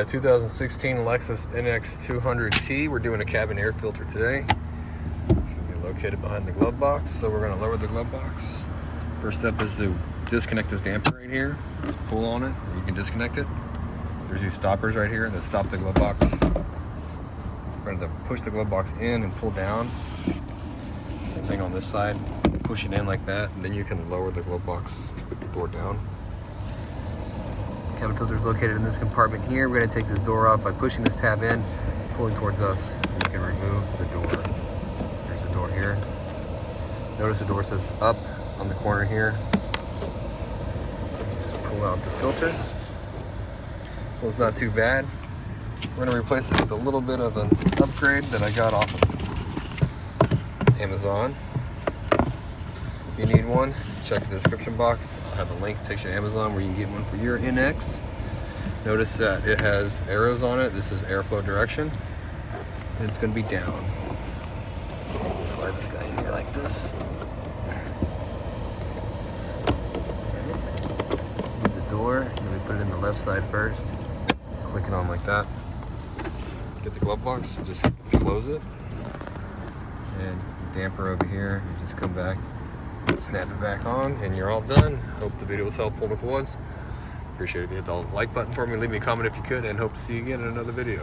A 2016 Lexus NX200t. We're doing a cabin air filter today. It's going to be located behind the glove box, so we're going to lower the glove box. First step is to disconnect this damper right here. Just pull on it, and you can disconnect it. There's these stoppers right here that stop the glove box. We're going to push the glove box in and pull down. Same thing on this side. Push it in like that, and then you can lower the glove box door down. Cabin filter is located in this compartment here. We're going to take this door off by pushing this tab in, pulling towards us. You can remove the door. There's the door here. Notice the door says up on the corner here. Just pull out the filter. Well, it's not too bad. We're going to replace it with a little bit of an upgrade that I got off of Amazon. If you need one, check the description box. I'll have a link that takes you to Amazon where you can get one for your NX. Notice that it has arrows on it. This is airflow direction. And it's going to be down. Just slide this guy in here like this. Move the door, and then we put it in the left side first. Click it on like that. Get the glove box, and just close it. And damper over here, you just come back, snap it back on, and you're all done. Hope the video was helpful. If it was, appreciate it if you hit the like button for me, leave me a comment if you could, and hope to see you again in another video.